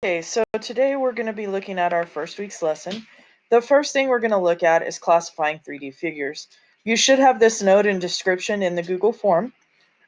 Okay, so today we're going to be looking at our first week's lesson. The first thing we're going to look at is classifying 3D figures. You should have this note and description in the Google form.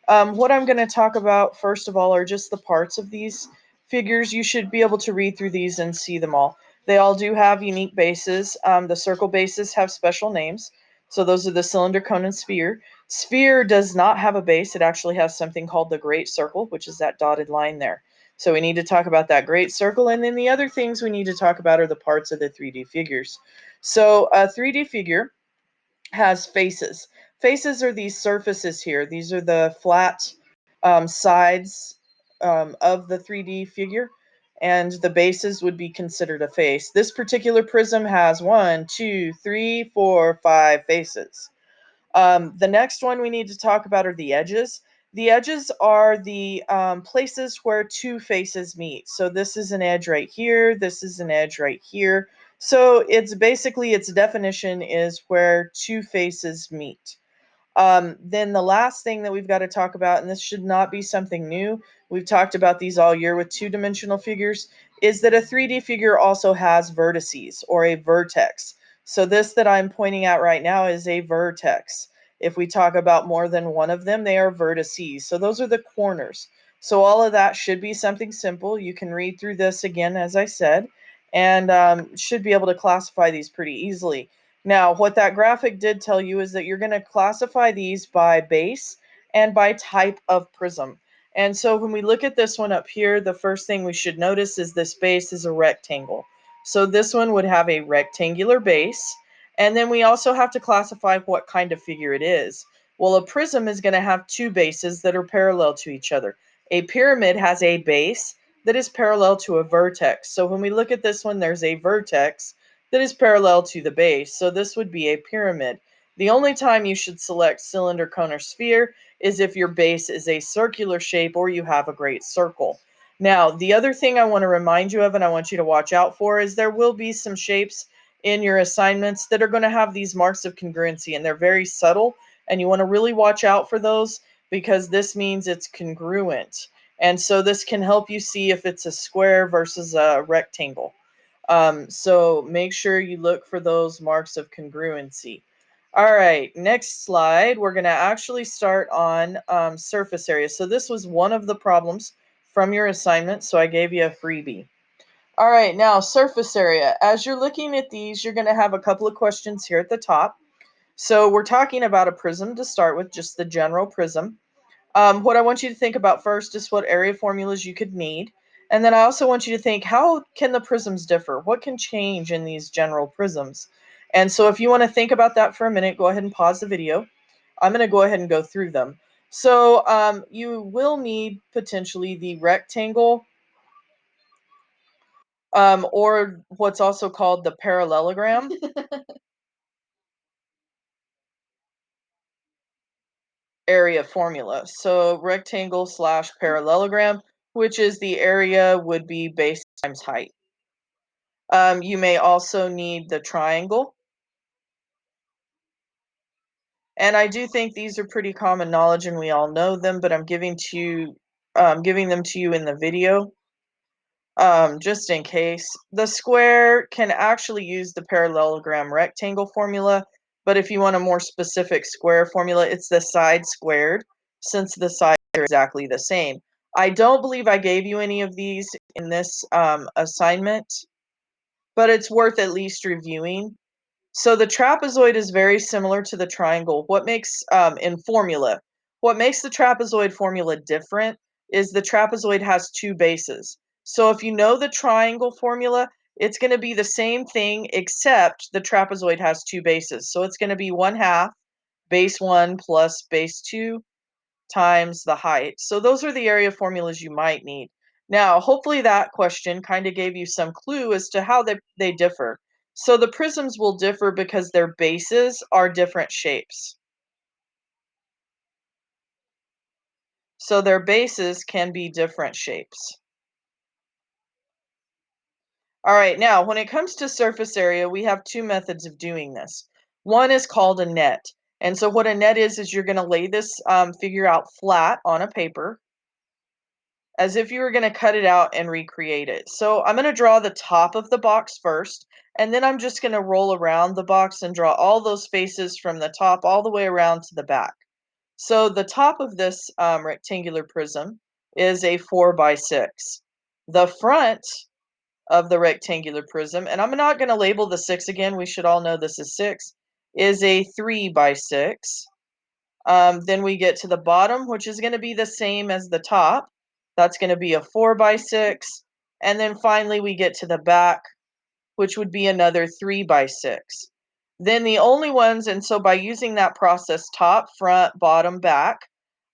What I'm going to talk about first of all are just the parts of these figures. You should be able to read through these and see them all. They all do have unique bases. The circle bases have special names. So those are the cylinder, cone, and sphere. Sphere does not have a base. It actually has something called the great circle, which is that dotted line there. So we need to talk about that great circle. And then the other things we need to talk about are the parts of the 3D figures. So a 3D figure has faces. Faces are these surfaces here. These are the flat sides of the 3D figure, and the bases would be considered a face. This particular prism has 1, 2, 3, 4, 5 faces. The next one we need to talk about are the edges. The edges are the places where two faces meet. So this is an edge right here. This is an edge right here. So it's basically, its definition is where two faces meet. Then the last thing that we've got to talk about, and this should not be something new, we've talked about these all year with two-dimensional figures, is that a 3D figure also has vertices or a vertex. So this that I'm pointing out right now is a vertex. If we talk about more than one of them, they are vertices. So those are the corners. So all of that should be something simple. You can read through this again, as I said, and should be able to classify these pretty easily. Now, what that graphic did tell you is that you're going to classify these by base and by type of prism. And so when we look at this one up here, the first thing we should notice is this base is a rectangle. So this one would have a rectangular base. And then we also have to classify what kind of figure it is. Well, a prism is going to have two bases that are parallel to each other. A pyramid has a base that is parallel to a vertex. So when we look at this one, there's a vertex that is parallel to the base. So this would be a pyramid. The only time you should select cylinder, cone, or sphere is if your base is a circular shape or you have a great circle. Now, the other thing I want to remind you of and I want you to watch out for is there will be some shapes in your assignments that are going to have these marks of congruency, and they're very subtle, and you want to really watch out for those because this means it's congruent. And so this can help you see if it's a square versus a rectangle. So make sure you look for those marks of congruency. All right, next slide. We're going to actually start on surface area. So this was one of the problems from your assignment, so I gave you a freebie. All right, now surface area. As you're looking at these, you're going to have a couple of questions here at the top. So we're talking about a prism to start with, just the general prism. What I want you to think about first is what area formulas you could need. And then I also want you to think, how can the prisms differ? What can change in these general prisms? And so if you want to think about that for a minute, go ahead and pause the video. I'm going to go ahead and go through them. So you will need potentially the rectangle or what's also called the parallelogram area formula. So rectangle slash parallelogram, which is the area would be base times height. You may also need the triangle. And I do think these are pretty common knowledge and we all know them, but I'm giving them to you in the video, just in case. The square can actually use the parallelogram rectangle formula, but if you want a more specific square formula, it's the side squared, since the sides are exactly the same. I don't believe I gave you any of these in this assignment, but it's worth at least reviewing. So the trapezoid is very similar to the triangle. What makes in formula, what makes the trapezoid formula different is the trapezoid has two bases. So if you know the triangle formula, it's going to be the same thing except the trapezoid has two bases. So it's going to be 1/2 base 1 plus base 2 times the height. So those are the area formulas you might need. Now, hopefully that question kind of gave you some clue as to how they differ. So the prisms will differ because their bases are different shapes. So their bases can be different shapes. All right, now when it comes to surface area, we have two methods of doing this. One is called a net. And so what a net is you're going to lay this figure out flat on a paper. as if you were going to cut it out and recreate it. So I'm going to draw the top of the box first, and then I'm just going to roll around the box and draw all those faces from the top all the way around to the back. So the top of this rectangular prism is a 4 by 6. The front of the rectangular prism, and I'm not going to label the 6 again, we should all know this is 6, is a 3 by 6. Then we get to the bottom, which is going to be the same as the top. That's going to be a 4 by 6. And then finally we get to the back, which would be another 3 by 6. Then the only ones, and so by using that process, top, front, bottom, back,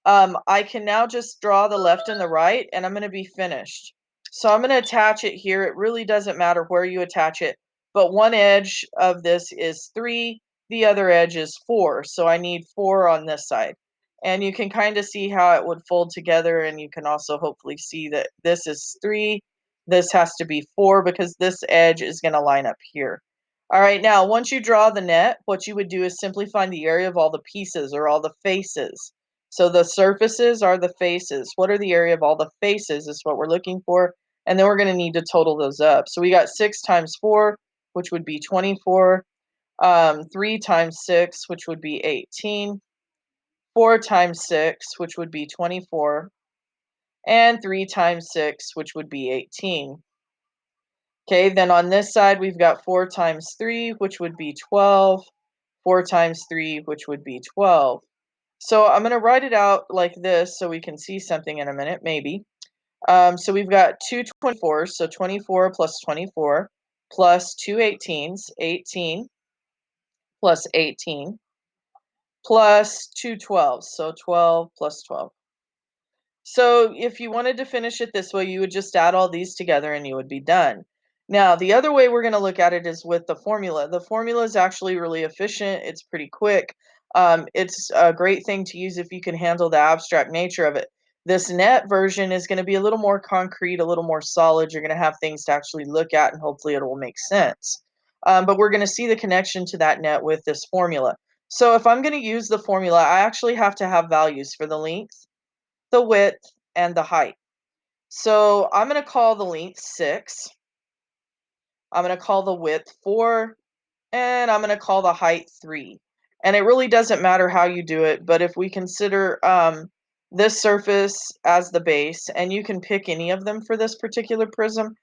I can now just draw the left and the right, and I'm going to be finished. So I'm going to attach it here. It really doesn't matter where you attach it, but one edge of this is 3, the other edge is 4. So I need 4 on this side. And you can kind of see how it would fold together, and you can also hopefully see that this is 3, this has to be 4 because this edge is going to line up here. All right, now once you draw the net, what you would do is simply find the area of all the pieces or all the faces. So the surfaces are the faces. What are the area of all the faces is what we're looking for. And then we're going to need to total those up. So we got 6 times 4, which would be 24. 3 times 6, which would be 18. 4 times 6, which would be 24. And 3 times 6, which would be 18. Okay, then on this side, we've got 4 times 3, which would be 12. 4 times 3, which would be 12. So I'm going to write it out like this so we can see something in a minute, maybe. So we've got two 24s, so 24 plus 24 plus two 18s, 18 plus 18 plus two 12s, so 12 plus 12. So if you wanted to finish it this way, you would just add all these together and you would be done. Now, the other way we're going to look at it is with the formula. The formula is actually really efficient. It's pretty quick. It's a great thing to use if you can handle the abstract nature of it. This net version is going to be a little more concrete, a little more solid. You're going to have things to actually look at, and hopefully it will make sense. But we're going to see the connection to that net with this formula. So if I'm going to use the formula, I actually have to have values for the length, the width, and the height. So I'm going to call the length 6. I'm going to call the width 4. And I'm going to call the height 3. And it really doesn't matter how you do it, but if we consider this surface as the base, and you can pick any of them for this particular prism,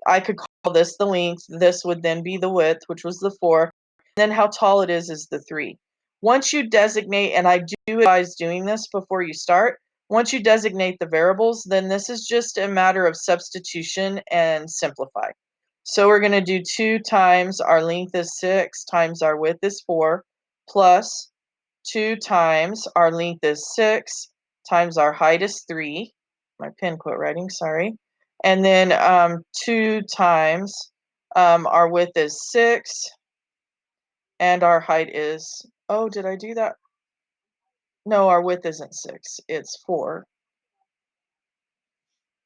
I could call this the length. This would then be the width, which was the 4. And then how tall it is the 3. Once you designate, and I do advise doing this before you start, once you designate the variables, then this is just a matter of substitution and simplify. So we're going to do 2 times our length is 6 times our width is 4 plus 2 times our length is 6 times our height is 3. My pen quit writing, sorry. And then 2 times our width is 6 and our height is, oh, did I do that? No, our width isn't 6, it's 4.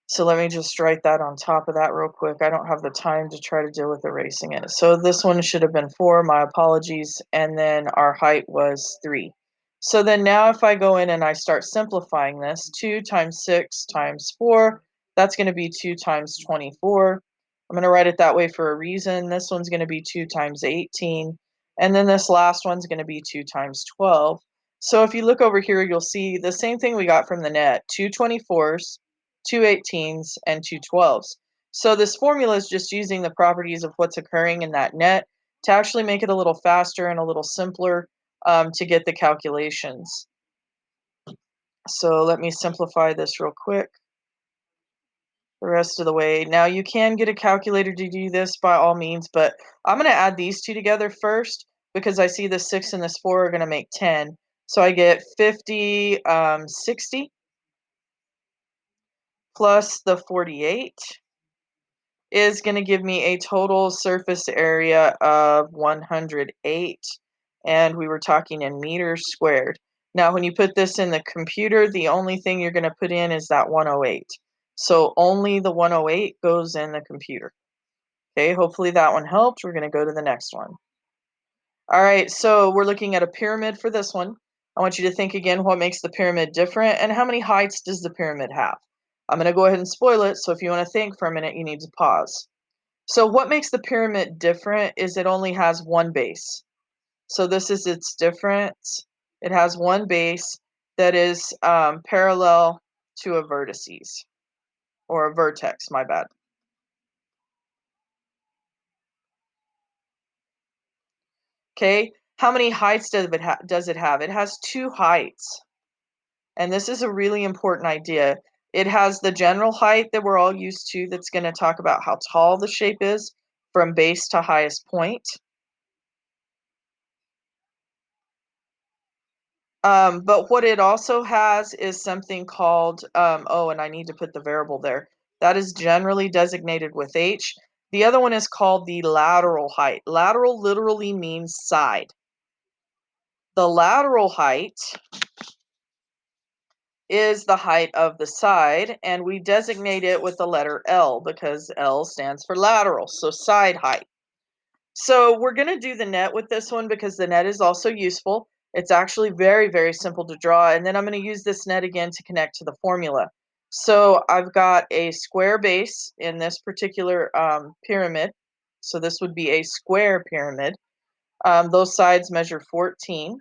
So let me just write that on top of that real quick. I don't have the time to try to deal with erasing it. So this one should have been 4, my apologies. And then our height was 3. So then now if I go in and I start simplifying this, 2 times 6 times 4, that's going to be 2 times 24. I'm going to write it that way for a reason. This one's going to be 2 times 18. And then this last one's going to be 2 times 12. So if you look over here, you'll see the same thing we got from the net, 2 24s, 2 18s, and 2 12s. So this formula is just using the properties of what's occurring in that net to actually make it a little faster and a little simpler to get the calculations. So let me simplify this real quick the rest of the way. Now you can get a calculator to do this by all means, but I'm going to add these two together first because I see the 6 and this 4 are going to make 10. So I get 50, 60 plus the 48 is going to give me a total surface area of 108, and we were talking in meters squared. Now when you put this in the computer, the only thing you're going to put in is that 108. So only the 108 goes in the computer. Okay, hopefully that one helped. We're going to go to the next one. All right, so we're looking at a pyramid for this one. I want you to think again what makes the pyramid different and how many heights does the pyramid have? I'm going to go ahead and spoil it, so if you want to think for a minute, you need to pause. So what makes the pyramid different is it only has one base. So this is its difference. It has one base that is parallel to a vertices, or a vertex, my bad. Okay, how many heights does it have? It has two heights. And this is a really important idea. It has the general height that we're all used to, that's going to talk about how tall the shape is from base to highest point. But what it also has is something called, oh, and I need to put the variable there. That is generally designated with H. The other one is called the lateral height. Lateral literally means side. The lateral height is the height of the side, and we designate it with the letter L because L stands for lateral, so side height. So we're going to do the net with this one because the net is also useful. It's actually very, very simple to draw, and then I'm going to use this net again to connect to the formula. So I've got a square base in this particular pyramid, so this would be a square pyramid. Those sides measure 14.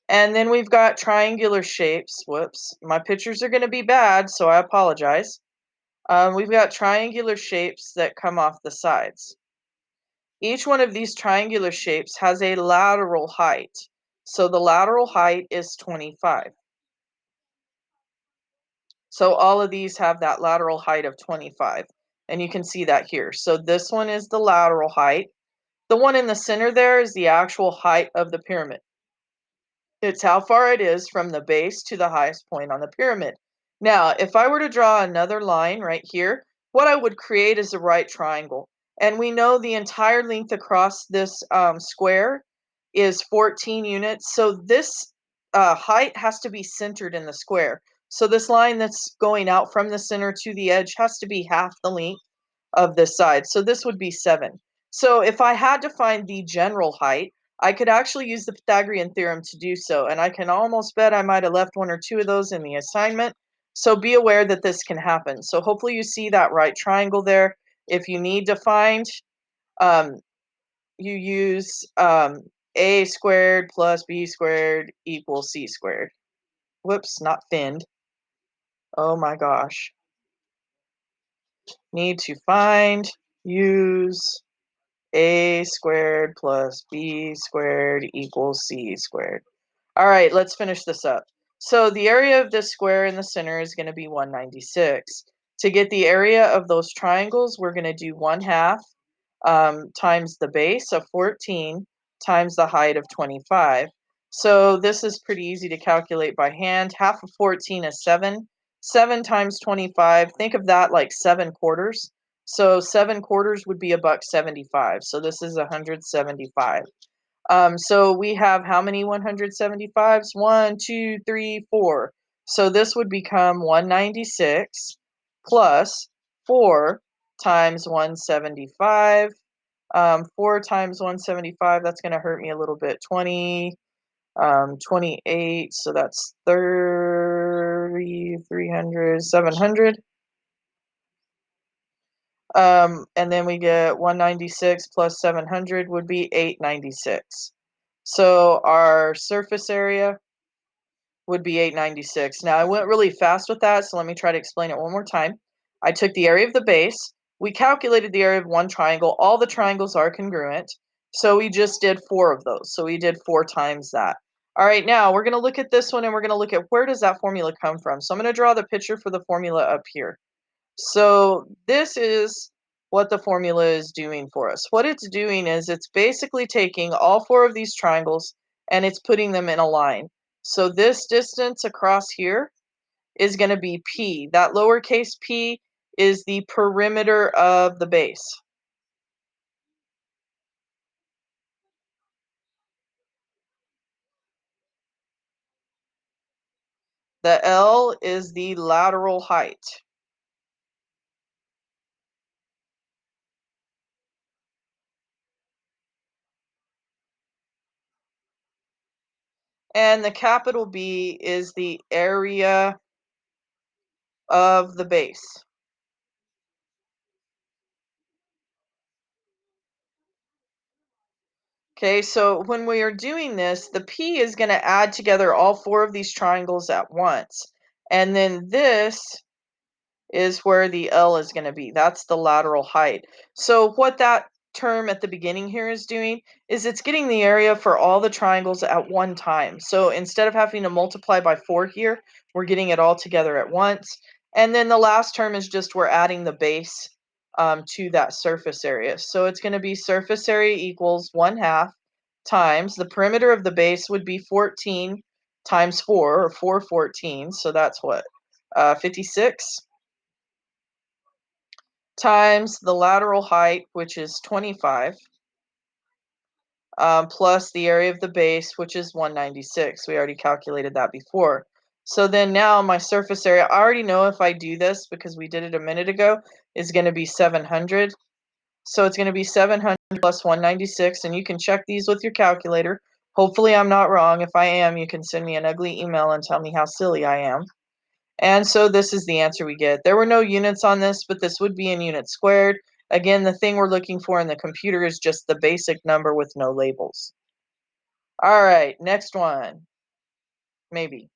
And then we've got triangular shapes. Whoops, my pictures are going to be bad, so I apologize. We've got triangular shapes that come off the sides. Each one of these triangular shapes has a lateral height. So the lateral height is 25. So all of these have that lateral height of 25. And you can see that here. So this one is the lateral height. The one in the center there is the actual height of the pyramid. It's how far it is from the base to the highest point on the pyramid. Now, if I were to draw another line right here, what I would create is a right triangle. And we know the entire length across this square is 14 units. So this height has to be centered in the square. So this line that's going out from the center to the edge has to be half the length of this side. So this would be 7. So if I had to find the general height, I could actually use the Pythagorean theorem to do so, and I can almost bet I might have left one or two of those in the assignment. So be aware that this can happen. So hopefully you see that right triangle there. If you need to find, um, you use a squared plus b squared equals c squared. Whoops, not find. Oh my gosh. Need to find, use a squared plus b squared equals c squared. All right, let's finish this up. So the area of this square in the center is going to be 196. To get the area of those triangles, we're going to do 1/2 times the base of 14 times the height of 25. So this is pretty easy to calculate by hand. Half of 14 is 7. 7 times 25, think of that like 7 quarters. So 7 quarters would be $1.75. So this is 175. So we have how many 175s? 1, 2, 3, 4. So this would become 196 plus 4 times 175. 4 times 175, that's going to hurt me a little bit. 20, 28, so that's 30, 300, 700. And then we get 196 plus 700 would be 896. So our surface area would be 896. Now I went really fast with that, so let me try to explain it one more time. I took the area of the base, we calculated the area of one triangle. All the triangles are congruent, so we just did 4 of those. So we did 4 times that. All right, now we're going to look at this one and we're going to look at where does that formula come from. So I'm going to draw the picture for the formula up here. So this is what the formula is doing for us. What it's doing is it's basically taking all 4 of these triangles and it's putting them in a line. So this distance across here is going to be P. That lowercase p is the perimeter of the base. The L is the lateral height. And the capital B is the area of the base. Okay, so when we are doing this, the P is going to add together all four of these triangles at once. And then this is where the L is going to be. That's the lateral height. So what that term at the beginning here is doing is it's getting the area for all the triangles at one time. So instead of having to multiply by 4 here, we're getting it all together at once. And then the last term is just we're adding the base to that surface area. So it's going to be surface area equals 1/2 times the perimeter of the base would be 14 times 4, or 4/14. So that's what, 56 times the lateral height, which is 25, plus the area of the base, which is 196. We already calculated that before. So then now my surface area, I already know if I do this because we did it a minute ago, is going to be 700. So it's going to be 700 plus 196, and you can check these with your calculator. Hopefully I'm not wrong. If I am, you can send me an ugly email and tell me how silly I am. And so this is the answer we get. There were no units on this, but this would be in units squared. Again, the thing we're looking for in the computer is just the basic number with no labels. All right, next one. Maybe.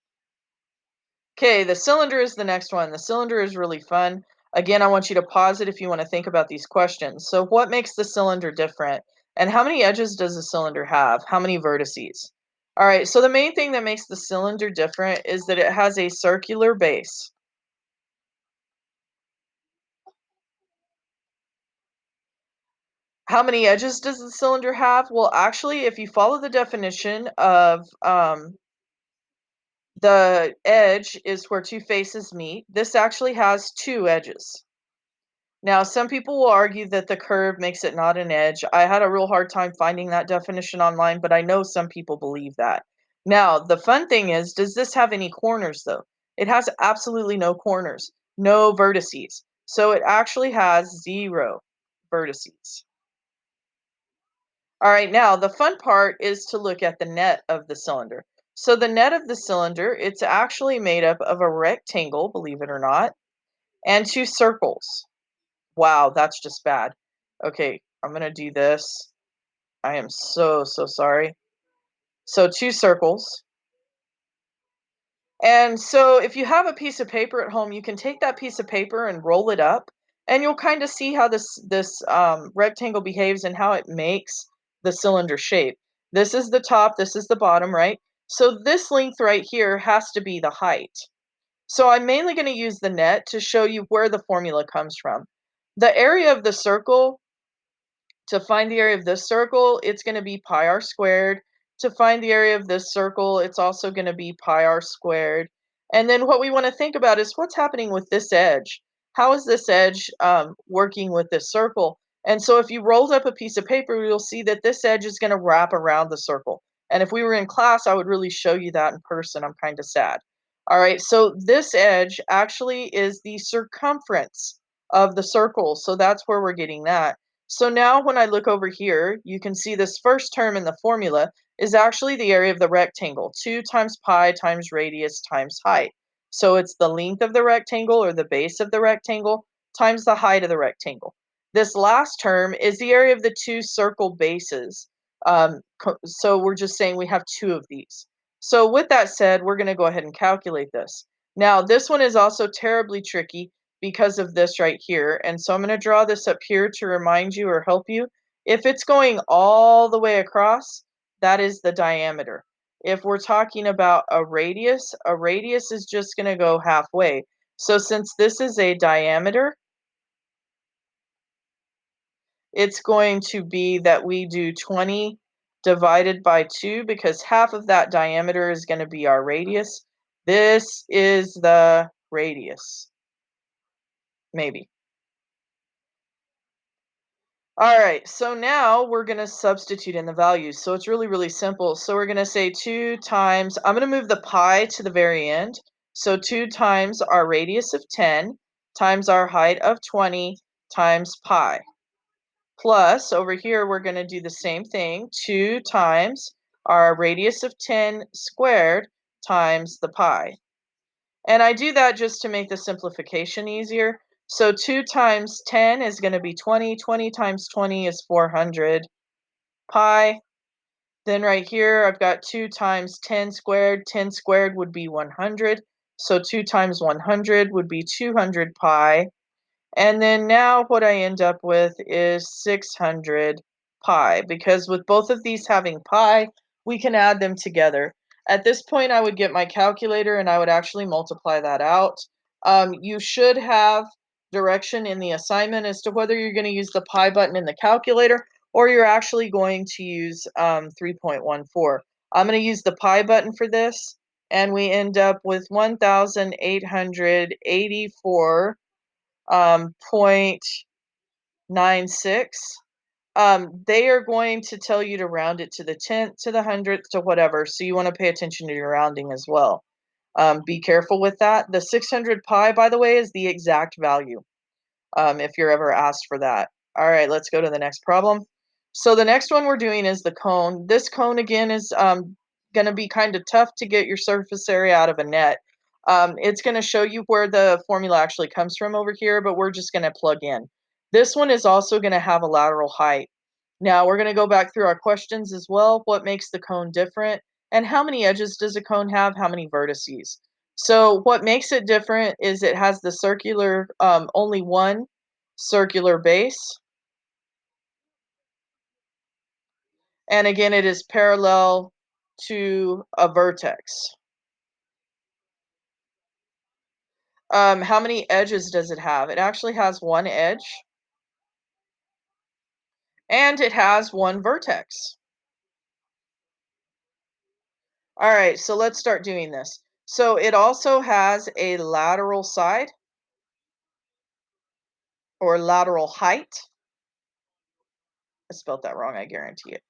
Okay, the cylinder is the next one. The cylinder is really fun. Again, I want you to pause it if you want to think about these questions. So what makes the cylinder different? And how many edges does the cylinder have? How many vertices? All right, so the main thing that makes the cylinder different is that it has a circular base. How many edges does the cylinder have? Well, actually, if you follow the definition of the edge is where two faces meet, this actually has two edges. Now, some people will argue that the curve makes it not an edge. I had a real hard time finding that definition online, but I know some people believe that. Now, the fun thing is, does this have any corners though? It has absolutely no corners, no vertices. So it actually has 0 vertices. All right, now the fun part is to look at the net of the cylinder. So the net of the cylinder, it's actually made up of a rectangle, believe it or not, and two circles. Wow, that's just bad. Okay, I'm gonna do this. I am so sorry. So two circles. And so if you have a piece of paper at home, you can take that piece of paper and roll it up, and you'll kind of see how this rectangle behaves and how it makes the cylinder shape. This is the top, this is the bottom, right? So this length right here has to be the height. So I'm mainly going to use the net to show you where the formula comes from. The area of the circle, to find the area of this circle, it's going to be pi r squared. To find the area of this circle, it's also going to be pi r squared. And then what we want to think about is what's happening with this edge. How is this edge working with this circle? And so if you rolled up a piece of paper, you'll see that this edge is going to wrap around the circle. And if we were in class, I would really show you that in person. I'm kind of sad. All right, so this edge actually is the circumference of the circle. So that's where we're getting that. So now when I look over here, you can see this first term in the formula is actually the area of the rectangle, 2 times pi times radius times height. So it's the length of the rectangle, or the base of the rectangle, times the height of the rectangle. This last term is the area of the two circle bases. So we're just saying we have two of these. So with that said, we're going to go ahead and calculate this. Now, this one is also terribly tricky because of this right here. And so I'm going to draw this up here to remind you or help you. If it's going all the way across, that is the diameter. If we're talking about a radius is just going to go halfway. So since this is a diameter, it's going to be that we do 20 divided by 2, because half of that diameter is going to be our radius. This is the radius, maybe. All right, so now we're going to substitute in the values. So it's really simple. So we're going to say 2 times, I'm going to move the pi to the very end. So 2 times our radius of 10 times our height of 20 times pi. Plus, over here, we're going to do the same thing. 2 times our radius of 10 squared times the pi. And I do that just to make the simplification easier. So 2 times 10 is going to be 20. 20 times 20 is 400 pi. Then right here, I've got 2 times 10 squared. 10 squared would be 100. So 2 times 100 would be 200 pi. And then now what I end up with is 600 pi, because with both of these having pi, we can add them together. At this point, I would get my calculator and I would actually multiply that out. You should have direction in the assignment as to whether you're going to use the pi button in the calculator or you're actually going to use 3.14. I'm going to use the pi button for this, and we end up with 1,884 0.96. They are going to tell you to round it to the 10th, to the 100th, to whatever. So you want to pay attention to your rounding as well. Be careful with that. The 600 pi, by the way, is the exact value, if you're ever asked for that. All right, let's go to the next problem. So the next one we're doing is the cone. This cone, again, is going to be kind of tough to get your surface area out of a net. It's going to show you where the formula actually comes from over here, but we're just going to plug in. This one is also going to have a lateral height. Now, we're going to go back through our questions as well. What makes the cone different? And how many edges does a cone have? How many vertices? So what makes it different is it has the circular, only one circular base. And again, it is parallel to a vertex. How many edges does it have? It actually has one edge, and it has one vertex. All right, so let's start doing this. So it also has a lateral side, or lateral height. I spelled that wrong, I guarantee it.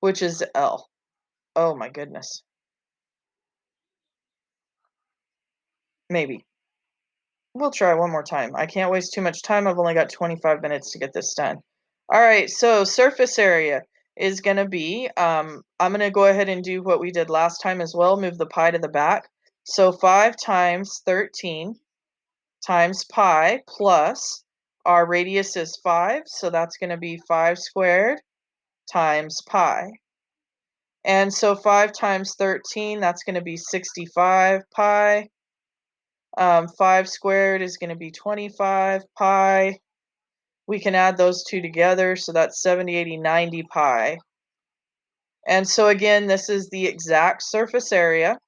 Which is L. Oh my goodness. Maybe. We'll try one more time. I can't waste too much time. I've only got 25 minutes to get this done. All right, so surface area is going to be, I'm going to go ahead and do what we did last time as well, move the pi to the back. So 5 times 13 times pi plus our radius is 5, so that's going to be 5 squared times pi. And so 5 times 13, that's going to be 65 pi. 5 squared is going to be 25 pi. We can add those two together, so that's 70, 80, 90 pi. And so again, this is the exact surface area.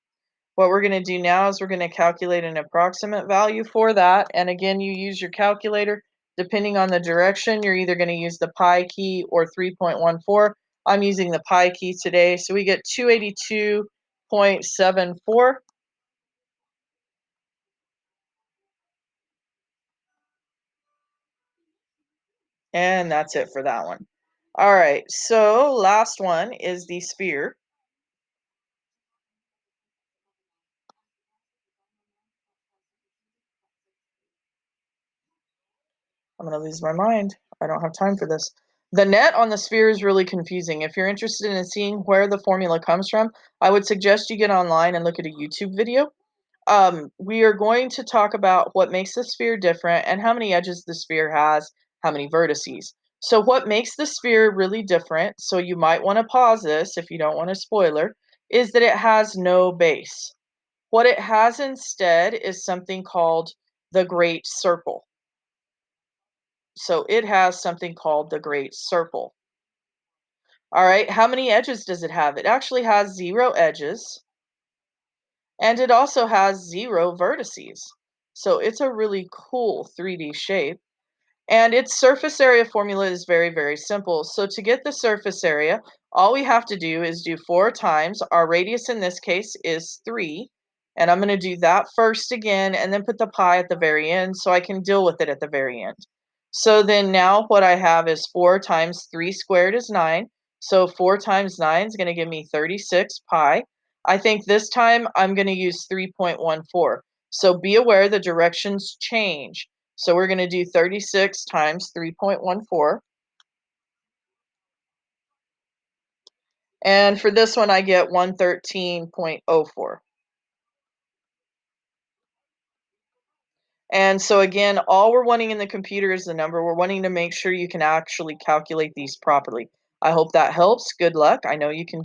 What we're going to do now is we're going to calculate an approximate value for that. And again, you use your calculator. Depending on the direction, you're either going to use the pi key or 3.14. I'm using the pi key today. So we get 282.74. And that's it for that one. All right, so last one is the sphere. I'm going to lose my mind. I don't have time for this. The net on the sphere is really confusing. If you're interested in seeing where the formula comes from, I would suggest you get online and look at a YouTube video. We are going to talk about what makes the sphere different and how many edges the sphere has, how many vertices. So what makes the sphere really different, so you might want to pause this if you don't want a spoiler, is that it has no base. What it has instead is something called the Great Circle. So it has something called the Great Circle. All right, how many edges does it have? It actually has 0 edges, and it also has 0 vertices. So it's a really cool 3D shape. And its surface area formula is very, very simple. So to get the surface area, all we have to do is do 4 times. Our radius in this case is 3. And I'm going to do that first again, and then put the pi at the very end so I can deal with it at the very end. So then now what I have is 4 times 3 squared is 9. So 4 times 9 is going to give me 36 pi. I think this time I'm going to use 3.14. So be aware the directions change. So we're going to do 36 times 3.14. And for this one, I get 113.04. And so again, all we're wanting in the computer is the number. We're wanting to make sure you can actually calculate these properly. I hope that helps. Good luck. I know you can